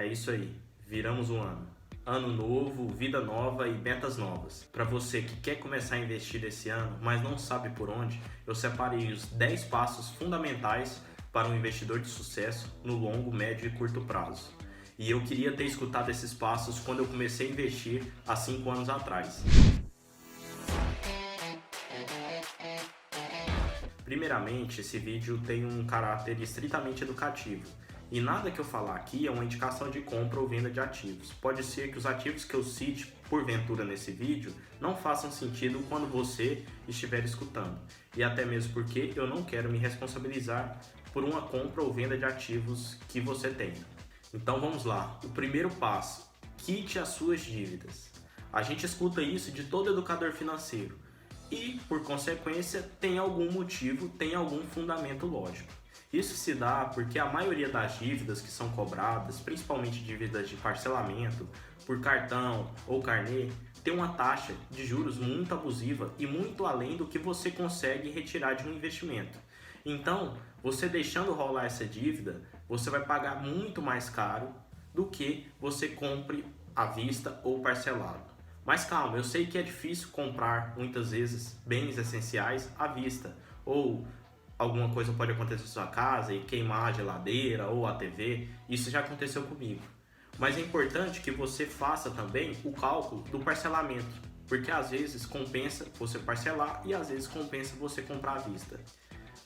É isso aí, viramos um ano. Ano novo, vida nova e metas novas. Para você que quer começar a investir esse ano, mas não sabe por onde, eu separei os 10 passos fundamentais para um investidor de sucesso no longo, médio e curto prazo. E eu queria ter escutado esses passos quando eu comecei a investir há 5 anos atrás. Primeiramente, esse vídeo tem um caráter estritamente educativo. E nada que eu falar aqui é uma indicação de compra ou venda de ativos. Pode ser que os ativos que eu cite, porventura, nesse vídeo, não façam sentido quando você estiver escutando. E até mesmo porque eu não quero me responsabilizar por uma compra ou venda de ativos que você tenha. Então vamos lá. O primeiro passo: quite as suas dívidas. A gente escuta isso de todo educador financeiro. E, por consequência, tem algum motivo, tem algum fundamento lógico. Isso se dá porque a maioria das dívidas que são cobradas, principalmente dívidas de parcelamento, por cartão ou carnê, tem uma taxa de juros muito abusiva e muito além do que você consegue retirar de um investimento. Então, você deixando rolar essa dívida, você vai pagar muito mais caro do que você compre à vista ou parcelado. Mas calma, eu sei que é difícil comprar muitas vezes bens essenciais à vista, ou alguma coisa pode acontecer na sua casa e queimar a geladeira ou a TV, isso já aconteceu comigo. Mas é importante que você faça também o cálculo do parcelamento, porque às vezes compensa você parcelar e às vezes compensa você comprar à vista.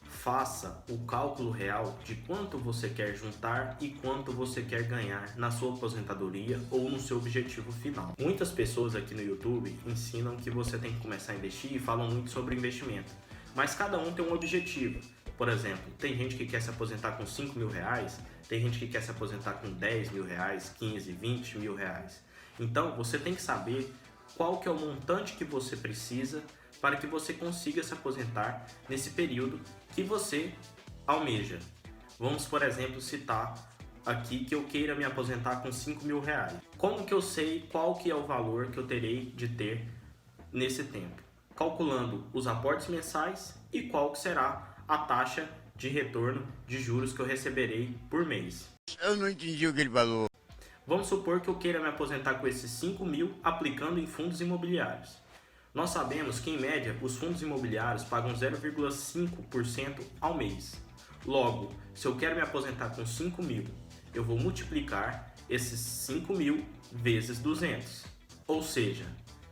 Faça o cálculo real de quanto você quer juntar e quanto você quer ganhar na sua aposentadoria ou no seu objetivo final. Muitas pessoas aqui no YouTube ensinam que você tem que começar a investir e falam muito sobre investimento, mas cada um tem um objetivo. Por exemplo, tem gente que quer se aposentar com 5 mil reais, tem gente que quer se aposentar com 10 mil reais, 15, 20 mil reais. Então você tem que saber qual que é o montante que você precisa para que você consiga se aposentar nesse período que você almeja. Vamos, por exemplo, citar aqui que eu queira me aposentar com 5 mil reais. Como que eu sei qual que é o valor que eu terei de ter nesse tempo? Calculando os aportes mensais e qual que será a taxa de retorno de juros que eu receberei por mês. Eu não entendi o que ele falou. Vamos supor que eu queira me aposentar com esses 5 mil aplicando em fundos imobiliários. Nós sabemos que, em média, os fundos imobiliários pagam 0,5% ao mês. Logo, se eu quero me aposentar com 5 mil, eu vou multiplicar esses 5 mil vezes 200. Ou seja,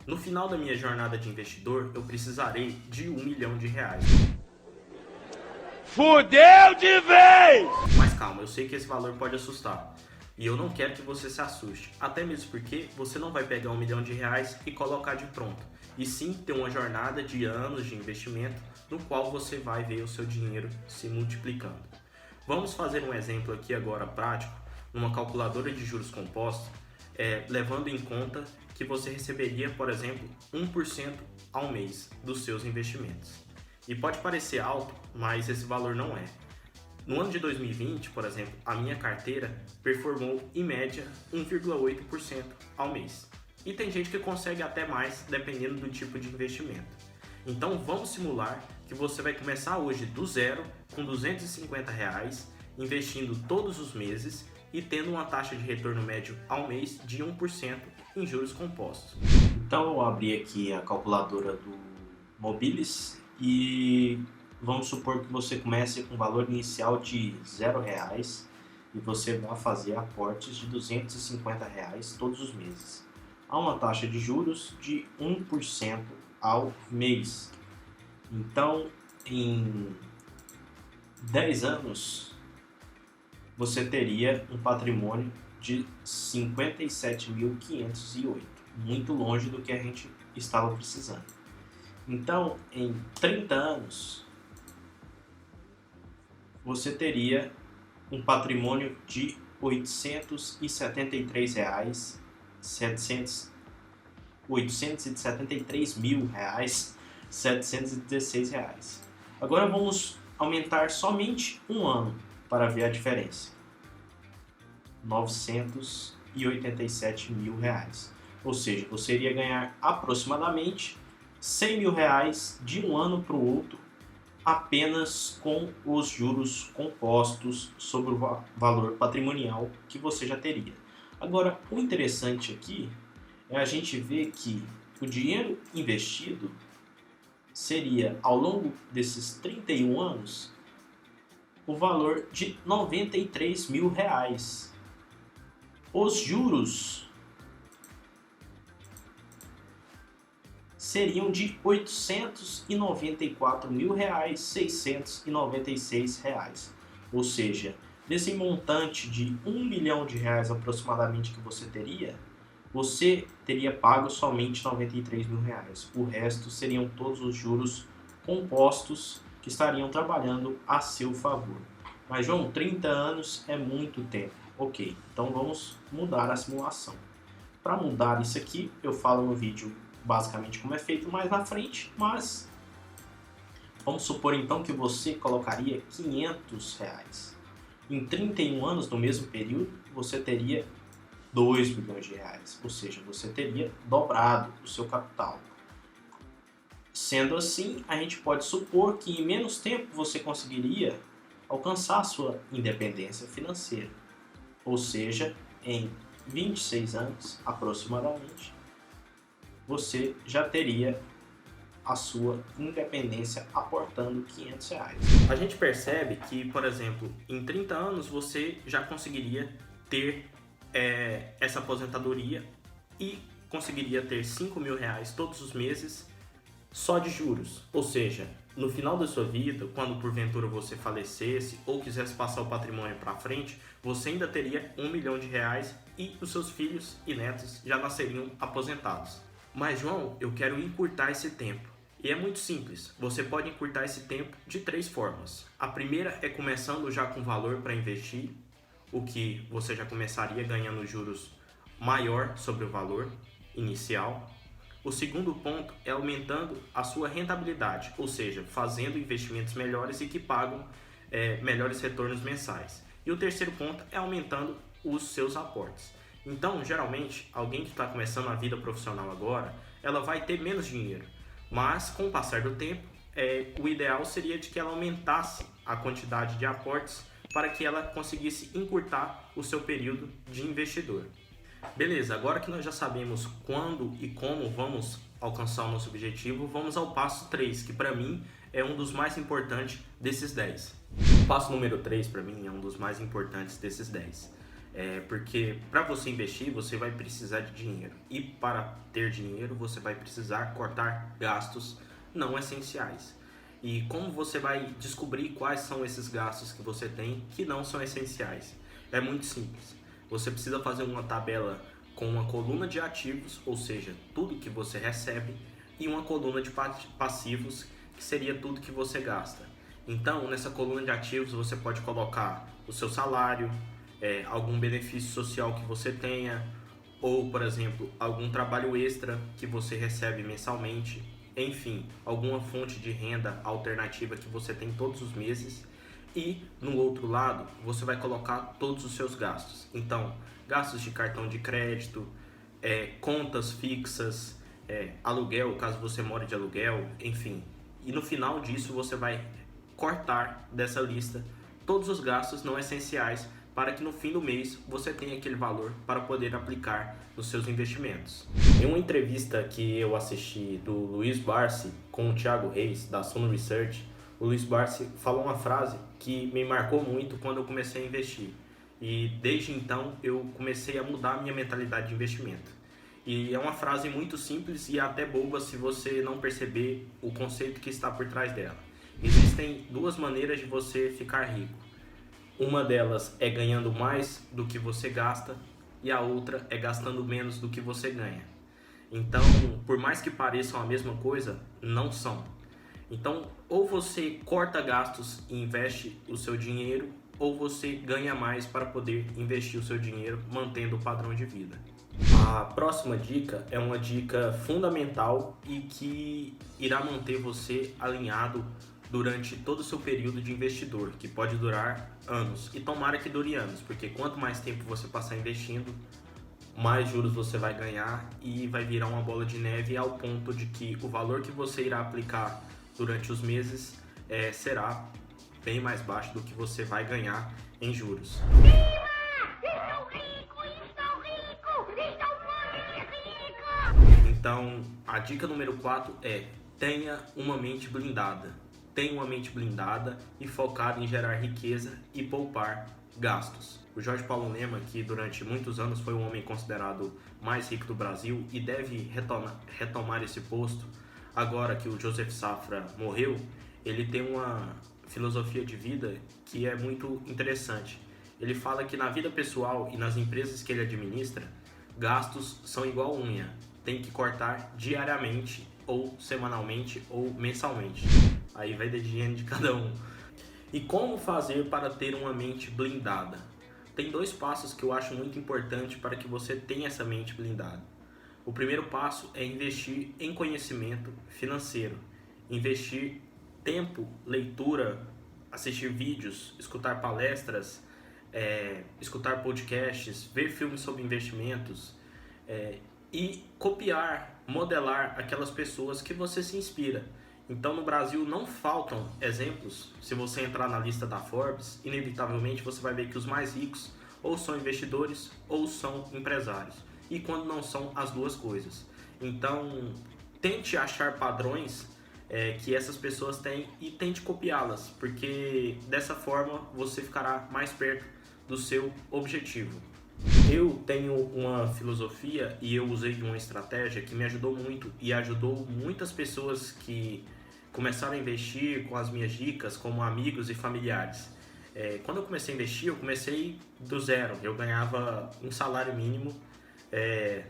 no final da minha jornada de investidor, eu precisarei de 1 milhão de reais. Fudeu de vez! Mas calma, eu sei que esse valor pode assustar. E eu não quero que você se assuste, até mesmo porque você não vai pegar 1 milhão de reais e colocar de pronto, e sim ter uma jornada de anos de investimento no qual você vai ver o seu dinheiro se multiplicando. Vamos fazer um exemplo aqui agora prático, numa calculadora de juros compostos, levando em conta que você receberia, por exemplo, 1% ao mês dos seus investimentos. E pode parecer alto, mas esse valor não é. No ano de 2020, por exemplo, a minha carteira performou em média 1,8% ao mês. E tem gente que consegue até mais, dependendo do tipo de investimento. Então vamos simular que você vai começar hoje do zero, com R$250, investindo todos os meses e tendo uma taxa de retorno médio ao mês de 1% em juros compostos. Então eu abri aqui a calculadora do Mobilis e vamos supor que você comece com um valor inicial de R$0 e você vai fazer aportes de R$250 todos os meses. Há uma taxa de juros de 1% ao mês. Então, em 10 anos, você teria um patrimônio de 57.508, muito longe do que a gente estava precisando. Então, em 30 anos, você teria um patrimônio de R$873.716. Agora vamos aumentar somente um ano para ver a diferença. R$987.000. Ou seja, você iria ganhar aproximadamente R$100.000 de um ano para o outro, apenas com os juros compostos sobre o valor patrimonial que você já teria. Agora, o interessante aqui é a gente ver que o dinheiro investido seria, ao longo desses 31 anos, o valor de R$ 93.000. Os juros seriam de R$ 894.696. Ou seja, desse montante de R$ 1 milhão aproximadamente que você teria pago somente R$ 93.000. O resto seriam todos os juros compostos que estariam trabalhando a seu favor. Mas, João, 30 anos é muito tempo. Ok, então vamos mudar a simulação. Para mudar isso aqui, eu falo no vídeo basicamente como é feito mais na frente, mas vamos supor então que você colocaria R$ 500. Em 31 anos, no mesmo período, você teria R$ 2 milhões, ou seja, você teria dobrado o seu capital. Sendo assim, a gente pode supor que em menos tempo você conseguiria alcançar a sua independência financeira, ou seja, em 26 anos aproximadamente, você já teria a sua independência aportando R$ 500. A gente percebe que, por exemplo, em 30 anos você já conseguiria ter essa aposentadoria e conseguiria ter R$ 5.000 todos os meses só de juros. Ou seja, no final da sua vida, quando porventura você falecesse ou quisesse passar o patrimônio para frente, você ainda teria R$ 1 milhão e os seus filhos e netos já nasceriam aposentados. Mas, João, eu quero encurtar esse tempo. E é muito simples, você pode encurtar esse tempo de 3 formas. A primeira é começando já com valor para investir, o que você já começaria ganhando juros maior sobre o valor inicial. O segundo ponto é aumentando a sua rentabilidade, ou seja, fazendo investimentos melhores e que pagam melhores retornos mensais. E o terceiro ponto é aumentando os seus aportes. Então, geralmente, alguém que está começando a vida profissional agora, ela vai ter menos dinheiro. Mas, com o passar do tempo, o ideal seria de que ela aumentasse a quantidade de aportes para que ela conseguisse encurtar o seu período de investidor. Beleza, agora que nós já sabemos quando e como vamos alcançar o nosso objetivo, vamos ao passo 3, que para mim é um dos mais importantes desses 10. O passo número 3 para mim é um dos mais importantes desses 10. Porque para você investir, você vai precisar de dinheiro. E para ter dinheiro, você vai precisar cortar gastos não essenciais. E como você vai descobrir quais são esses gastos que você tem que não são essenciais? É muito simples. Você precisa fazer uma tabela com uma coluna de ativos, ou seja, tudo que você recebe, e uma coluna de passivos, que seria tudo que você gasta. Então, nessa coluna de ativos, você pode colocar o seu salário, algum benefício social que você tenha, ou, por exemplo, algum trabalho extra que você recebe mensalmente, enfim, alguma fonte de renda alternativa que você tem todos os meses. E no outro lado, você vai colocar todos os seus gastos. Então, gastos de cartão de crédito, contas fixas, aluguel, caso você more de aluguel, enfim. E no final disso, você vai cortar dessa lista todos os gastos não essenciais para que no fim do mês você tenha aquele valor para poder aplicar nos seus investimentos. Em uma entrevista que eu assisti do Luiz Barsi com o Thiago Reis, da Suno Research, o Luiz Barsi falou uma frase que me marcou muito quando eu comecei a investir. E desde então eu comecei a mudar a minha mentalidade de investimento. E é uma frase muito simples e até boba se você não perceber o conceito que está por trás dela. Existem 2 maneiras de você ficar rico. Uma delas é ganhando mais do que você gasta e a outra é gastando menos do que você ganha. Então, por mais que pareçam a mesma coisa, não são. Então, ou você corta gastos e investe o seu dinheiro, ou você ganha mais para poder investir o seu dinheiro mantendo o padrão de vida. A próxima dica é uma dica fundamental e que irá manter você alinhado durante todo o seu período de investidor, que pode durar anos. E tomara que dure anos, porque quanto mais tempo você passar investindo, mais juros você vai ganhar e vai virar uma bola de neve ao ponto de que o valor que você irá aplicar durante os meses será bem mais baixo do que você vai ganhar em juros. Então, a dica número 4 é: tenha uma mente blindada. Tenha uma mente blindada e focada em gerar riqueza e poupar gastos. O Jorge Paulo Lemann, que durante muitos anos foi o homem considerado mais rico do Brasil e deve retomar esse posto agora que o Joseph Safra morreu, ele tem uma filosofia de vida que é muito interessante. Ele fala que na vida pessoal e nas empresas que ele administra, gastos são igual unha, tem que cortar diariamente, ou semanalmente, ou mensalmente. Aí vai da higiene de cada um. E como fazer para ter uma mente blindada? Tem 2 passos que eu acho muito importante para que você tenha essa mente blindada. O primeiro passo é investir em conhecimento financeiro. Investir tempo, leitura, assistir vídeos, escutar palestras, escutar podcasts, ver filmes sobre investimentos e copiar, modelar aquelas pessoas que você se inspira. Então no Brasil não faltam exemplos. Se você entrar na lista da Forbes, inevitavelmente você vai ver que os mais ricos ou são investidores ou são empresários. E quando não são, as duas coisas. Então tente achar padrões que essas pessoas têm e tente copiá-las, porque dessa forma você ficará mais perto do seu objetivo. Eu tenho uma filosofia e eu usei de uma estratégia que me ajudou muito e ajudou muitas pessoas que começaram a investir com as minhas dicas, como amigos e familiares. Quando eu comecei a investir, eu comecei do zero. Eu ganhava um salário mínimo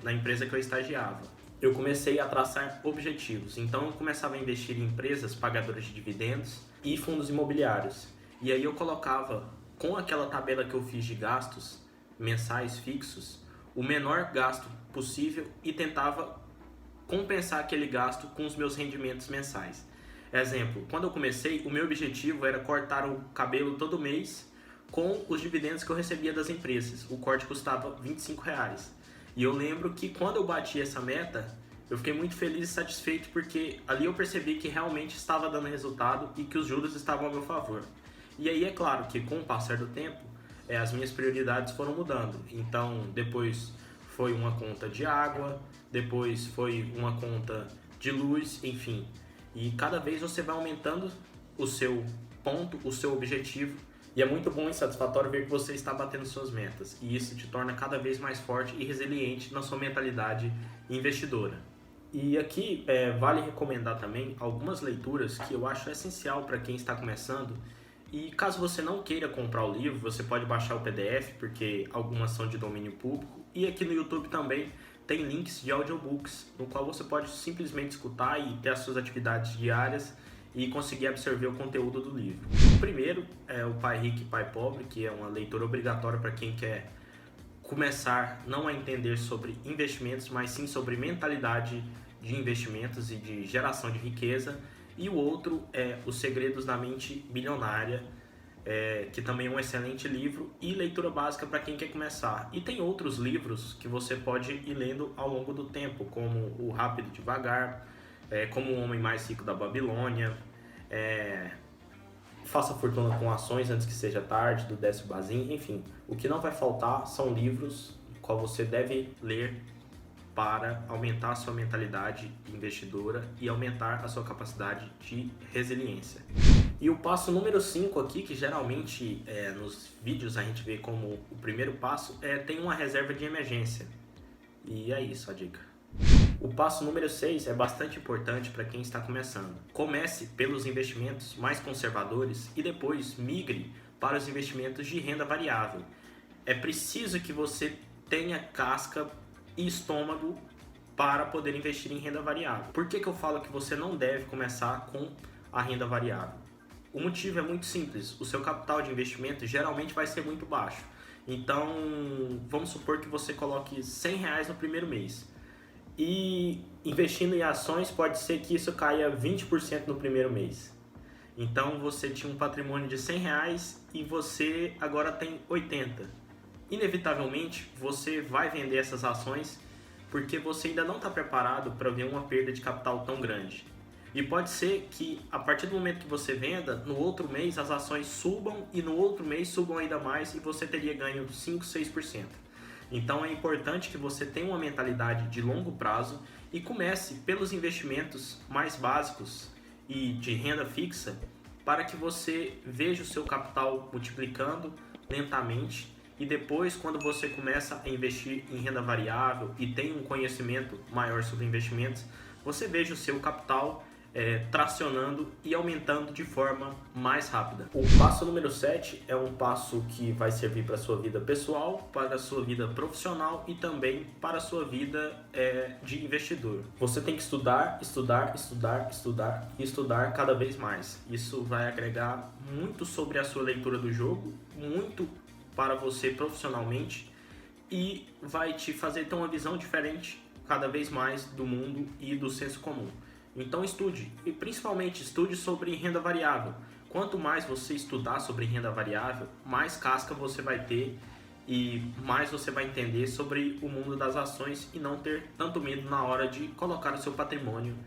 na empresa que eu estagiava. Eu comecei a traçar objetivos. Então eu começava a investir em empresas pagadoras de dividendos e fundos imobiliários. E aí eu colocava, com aquela tabela que eu fiz de gastos mensais fixos, o menor gasto possível e tentava compensar aquele gasto com os meus rendimentos mensais. Exemplo, quando eu comecei, o meu objetivo era cortar o cabelo todo mês com os dividendos que eu recebia das empresas. O corte custava R$25. E eu lembro que quando eu bati essa meta, eu fiquei muito feliz e satisfeito, porque ali eu percebi que realmente estava dando resultado e que os juros estavam a meu favor. E aí é claro que com o passar do tempo, as minhas prioridades foram mudando. Então depois foi uma conta de água, depois foi uma conta de luz, enfim. E cada vez você vai aumentando o seu ponto, o seu objetivo. E é muito bom e satisfatório ver que você está batendo suas metas. E isso te torna cada vez mais forte e resiliente na sua mentalidade investidora. E aqui vale recomendar também algumas leituras que eu acho essencial para quem está começando. E caso você não queira comprar o livro, você pode baixar o PDF, porque algumas são de domínio público. E aqui no YouTube também tem links de audiobooks, no qual você pode simplesmente escutar e ter as suas atividades diárias e conseguir absorver o conteúdo do livro. O primeiro é o Pai Rico e Pai Pobre, que é uma leitura obrigatória para quem quer começar não a entender sobre investimentos, mas sim sobre mentalidade de investimentos e de geração de riqueza. E o outro é Os Segredos da Mente Bilionária, que também é um excelente livro e leitura básica para quem quer começar. E tem outros livros que você pode ir lendo ao longo do tempo, como O Rápido e Devagar, Como o Homem Mais Rico da Babilônia, Faça Fortuna com Ações Antes que Seja Tarde, do Décio Bazin. Enfim, o que não vai faltar são livros qual você deve ler para aumentar a sua mentalidade investidora e aumentar a sua capacidade de resiliência. E o passo número 5 aqui, que geralmente nos vídeos a gente vê como o primeiro passo, ter uma reserva de emergência. E é isso a dica. O passo número 6 é bastante importante para quem está começando. Comece pelos investimentos mais conservadores e depois migre para os investimentos de renda variável. É preciso que você tenha casca e estômago para poder investir em renda variável. Por que eu falo que você não deve começar com a renda variável? O motivo é muito simples. O seu capital de investimento geralmente vai ser muito baixo. Então, vamos supor que você coloque R$100 no primeiro mês. E investindo em ações, pode ser que isso caia 20% no primeiro mês. Então, você tinha um patrimônio de R$100 e você agora tem 80. Inevitavelmente, você vai vender essas ações porque você ainda não está preparado para ver uma perda de capital tão grande. E pode ser que, a partir do momento que você venda, no outro mês as ações subam e no outro mês subam ainda mais e você teria ganho 5, 6%. Então é importante que você tenha uma mentalidade de longo prazo e comece pelos investimentos mais básicos e de renda fixa para que você veja o seu capital multiplicando lentamente e depois, quando você começa a investir em renda variável e tem um conhecimento maior sobre investimentos, você veja o seu capital tracionando e aumentando de forma mais rápida. O passo número 7 é um passo que vai servir para a sua vida pessoal, para a sua vida profissional e também para a sua vida de investidor. Você tem que estudar, estudar, estudar, estudar e estudar cada vez mais. Isso vai agregar muito sobre a sua leitura do jogo, muito para você profissionalmente e vai te fazer ter uma visão diferente cada vez mais do mundo e do senso comum. Então estude, e principalmente estude sobre renda variável. Quanto mais você estudar sobre renda variável, mais casca você vai ter e mais você vai entender sobre o mundo das ações e não ter tanto medo na hora de colocar o seu patrimônio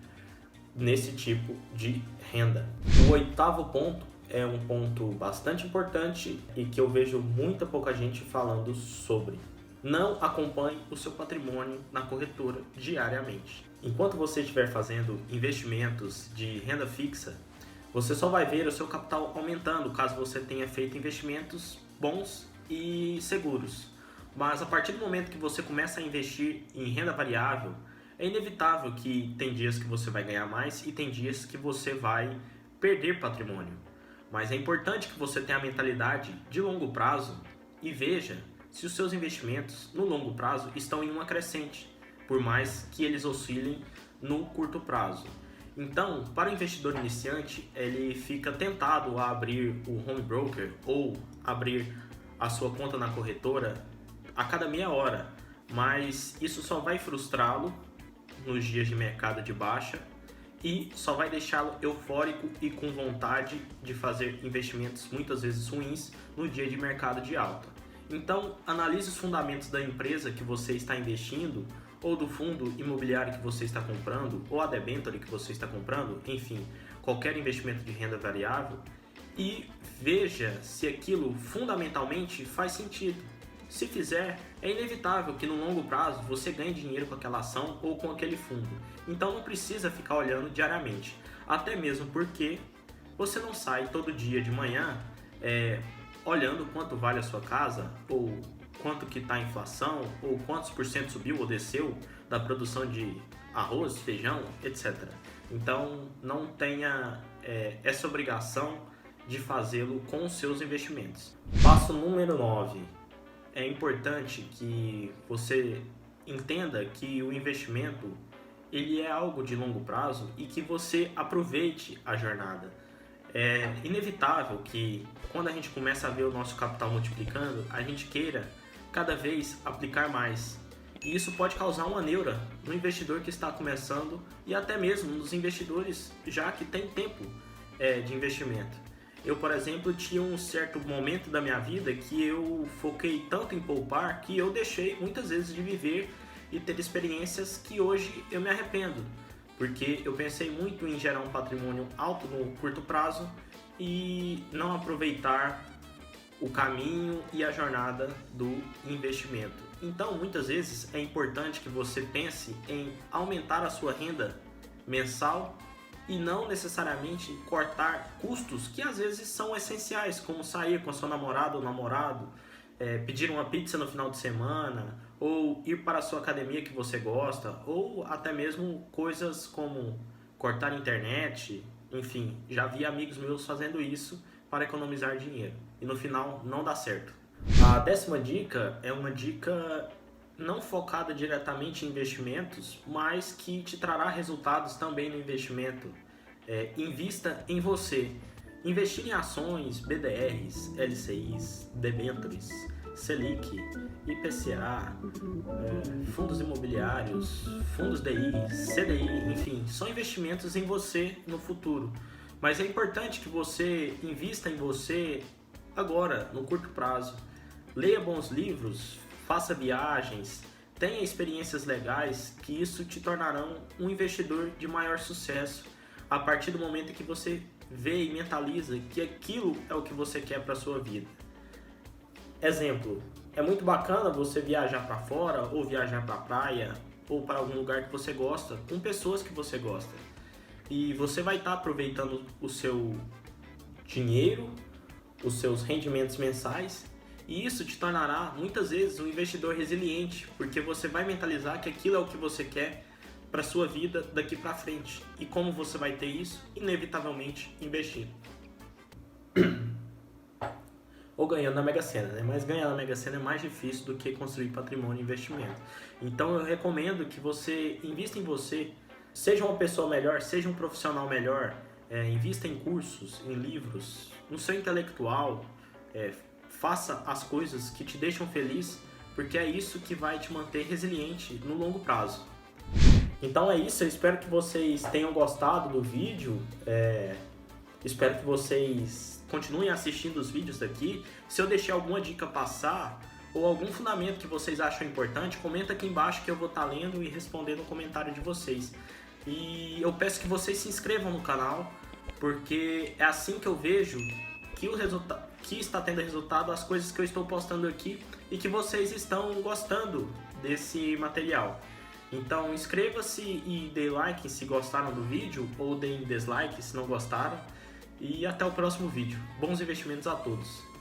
nesse tipo de renda. O 8º ponto é um ponto bastante importante e que eu vejo muita pouca gente falando sobre. Não acompanhe o seu patrimônio na corretora diariamente. Enquanto você estiver fazendo investimentos de renda fixa, você só vai ver o seu capital aumentando caso você tenha feito investimentos bons e seguros. Mas a partir do momento que você começa a investir em renda variável, é inevitável que tem dias que você vai ganhar mais e tem dias que você vai perder patrimônio. Mas é importante que você tenha a mentalidade de longo prazo e veja se os seus investimentos no longo prazo estão em uma crescente, por mais que eles oscilem no curto prazo. Então, para o investidor iniciante, ele fica tentado a abrir o home broker ou abrir a sua conta na corretora a cada meia hora, mas isso só vai frustrá-lo nos dias de mercado de baixa e só vai deixá-lo eufórico e com vontade de fazer investimentos muitas vezes ruins no dia de mercado de alta. Então, analise os fundamentos da empresa que você está investindo, ou do fundo imobiliário que você está comprando, ou a debênture que você está comprando, enfim, qualquer investimento de renda variável, e veja se aquilo fundamentalmente faz sentido. Se fizer, é inevitável que no longo prazo você ganhe dinheiro com aquela ação ou com aquele fundo. Então não precisa ficar olhando diariamente, até mesmo porque você não sai todo dia de manhã olhando quanto vale a sua casa, ou quanto que está a inflação, ou quantos por cento subiu ou desceu da produção de arroz, feijão, etc. Então não tenha essa obrigação de fazê-lo com os seus investimentos. Passo número 9. É importante que você entenda que o investimento ele é algo de longo prazo e que você aproveite a jornada. É inevitável que quando a gente começa a ver o nosso capital multiplicando, a gente queira cada vez aplicar mais. E isso pode causar uma neura no investidor que está começando e até mesmo nos investidores já que tem tempo de investimento. Eu, por exemplo, tinha um certo momento da minha vida que eu foquei tanto em poupar que eu deixei muitas vezes de viver e ter experiências que hoje eu me arrependo. Porque eu pensei muito em gerar um patrimônio alto no curto prazo e não aproveitar o caminho e a jornada do investimento. Então, muitas vezes é importante que você pense em aumentar a sua renda mensal e não necessariamente cortar custos que às vezes são essenciais, como sair com a sua namorada ou namorado, pedir uma pizza no final de semana, ou ir para a sua academia que você gosta, ou até mesmo coisas como cortar a internet. Enfim, já vi amigos meus fazendo isso para economizar dinheiro e no final não dá certo. A 10ª dica é uma dica não focada diretamente em investimentos, mas que te trará resultados também no investimento. Invista em você. Investir em ações, BDRs, LCIs, debêntures, Selic, IPCA, fundos imobiliários, fundos DI, CDI, enfim, são investimentos em você no futuro. Mas é importante que você invista em você agora, no curto prazo. Leia bons livros, faça viagens, tenha experiências legais, que isso te tornarão um investidor de maior sucesso a partir do momento em que você vê e mentaliza que aquilo é o que você quer para a sua vida. Exemplo, É muito bacana você viajar para fora, ou viajar para a praia, ou para algum lugar que você gosta, com pessoas que você gosta. E você vai estar aproveitando o seu dinheiro, os seus rendimentos mensais, e isso te tornará muitas vezes um investidor resiliente, porque você vai mentalizar que aquilo é o que você quer para sua vida daqui para frente. E como você vai ter isso? Inevitavelmente investindo. Ou ganhando na Mega Sena, né? Mas ganhar na Mega Sena é mais difícil do que construir patrimônio e investimento. Então eu recomendo que você invista em você, seja uma pessoa melhor, seja um profissional melhor, invista em cursos, em livros, no seu intelectual, faça as coisas que te deixam feliz, porque é isso que vai te manter resiliente no longo prazo. Então é isso, eu espero que vocês tenham gostado do vídeo, espero que vocês continuem assistindo os vídeos daqui. Se eu deixei alguma dica passar, ou algum fundamento que vocês acham importante, comenta aqui embaixo que eu vou estar lendo e respondendo o comentário de vocês. E eu peço que vocês se inscrevam no canal, porque é assim que eu vejo que está tendo resultado as coisas que eu estou postando aqui e que vocês estão gostando desse material. Então inscreva-se e dê like se gostaram do vídeo, ou deem dislike se não gostaram. E até o próximo vídeo. Bons investimentos a todos!